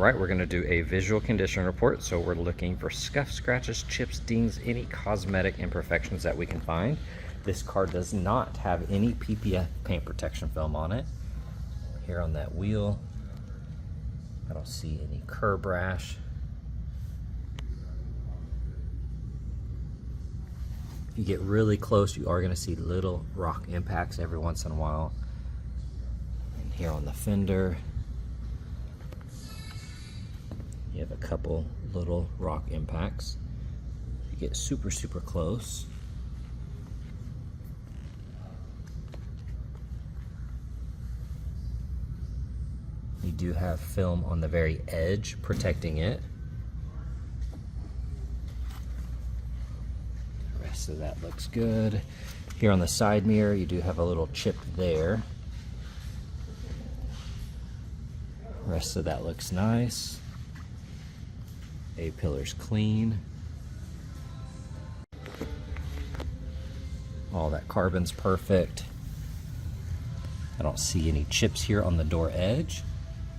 right, we're gonna do a visual condition report. So we're looking for scuffs, scratches, chips, dings, any cosmetic imperfections that we can find. This car does not have any PPF paint protection film on it. Here on that wheel, I don't see any curb rash. If you get really close, you are gonna see little rock impacts every once in a while. And here on the fender, you have a couple little rock impacts. If you get super, super close, you do have film on the very edge protecting it. The rest of that looks good. Here on the side mirror, you do have a little chip there. The rest of that looks nice. A-pillar's clean. All that carbon's perfect. I don't see any chips here on the door edge.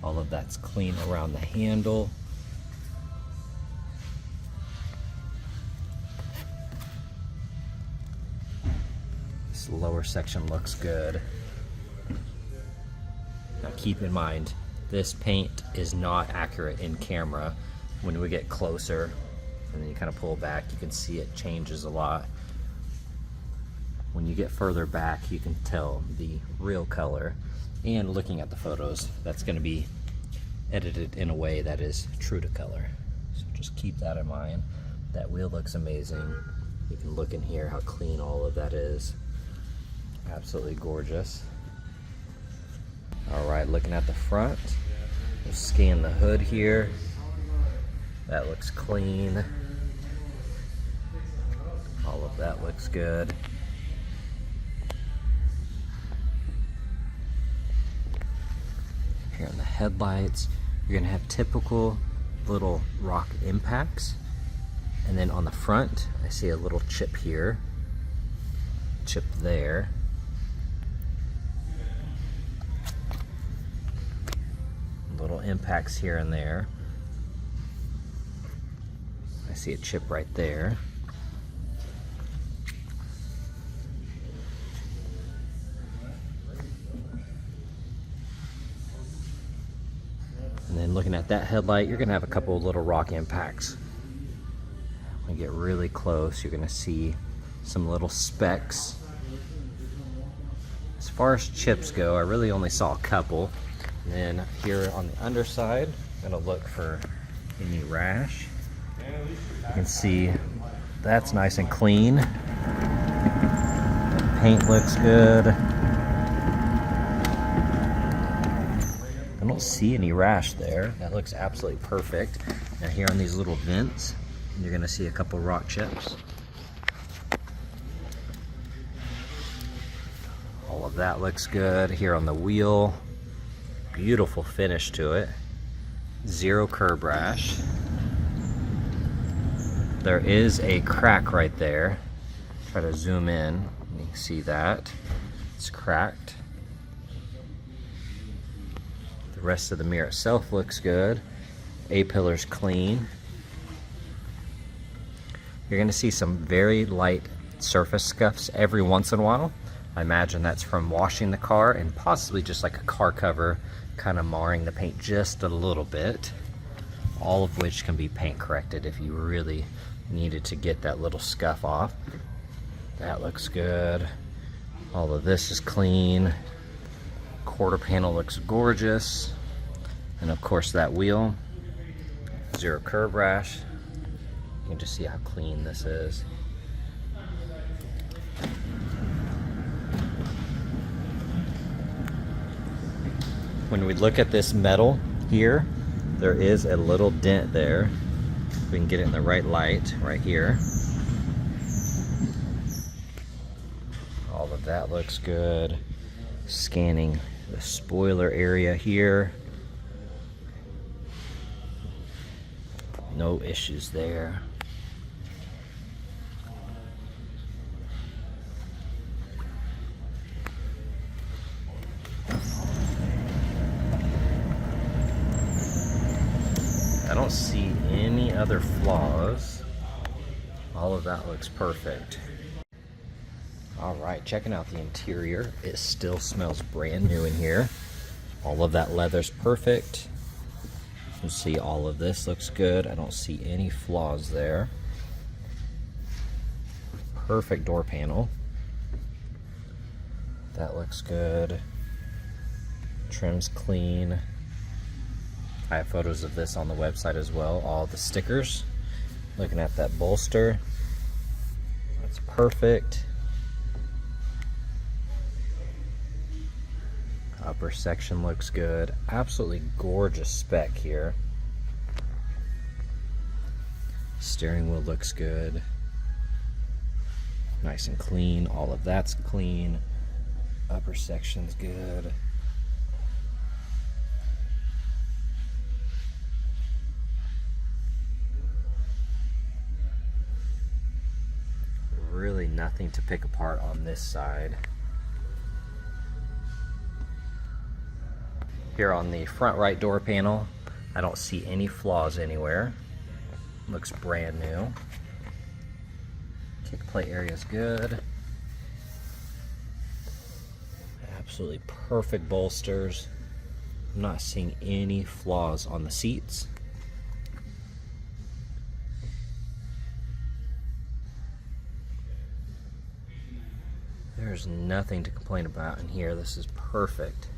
All of that's clean around the handle. This lower section looks good. Now keep in mind, this paint is not accurate in camera. When we get closer and then you kind of pull back, you can see it changes a lot. When you get further back, you can tell the real color. And looking at the photos, that's going to be edited in a way that is true to color. So just keep that in mind. That wheel looks amazing. You can look in here how clean all of that is. Absolutely gorgeous. All right, looking at the front, we'll scan the hood here. That looks clean. All of that looks good. Here on the headlights, you're gonna have typical little rock impacts. And then on the front, I see a little chip here, chip there. Little impacts here and there. I see a chip right there. And then looking at that headlight, you're gonna have a couple of little rock impacts. When you get really close, you're gonna see some little specks. As far as chips go, I really only saw a couple. And then here on the underside, I'm gonna look for any rash. You can see that's nice and clean. The paint looks good. I don't see any rash there. That looks absolutely perfect. Now here on these little vents, you're gonna see a couple rock chips. All of that looks good. Here on the wheel, beautiful finish to it. Zero curb rash. There is a crack right there. Try to zoom in. You can see that. It's cracked. The rest of the mirror itself looks good. A-pillar's clean. You're gonna see some very light surface scuffs every once in a while. I imagine that's from washing the car and possibly just like a car cover kind of marring the paint just a little bit. All of which can be paint corrected if you really needed to get that little scuff off. That looks good. All of this is clean. Quarter panel looks gorgeous. And of course that wheel, zero curb rash. You can just see how clean this is. When we look at this metal here, there is a little dent there. We can get it in the right light right here. All of that looks good. Scanning the spoiler area here. No issues there. don't see any other flaws. All of that looks perfect. Alright, checking out the interior. It still smells brand new in here. All of that leather's perfect. You can see all of this looks good. I don't see any flaws there. Perfect door panel. That looks good. Trim's clean. I have photos of this on the website as well. All the stickers. Looking at that bolster. That's perfect. Upper section looks good. Absolutely gorgeous spec here. Steering wheel looks good. Nice and clean. All of that's clean. Upper section's good. Really nothing to pick apart on this side. Here on the front right door panel, I don't see any flaws anywhere. Looks brand new. Kick plate area is good. Absolutely perfect bolsters. I'm not seeing any flaws on the seats. There's nothing to complain about in here. This is perfect.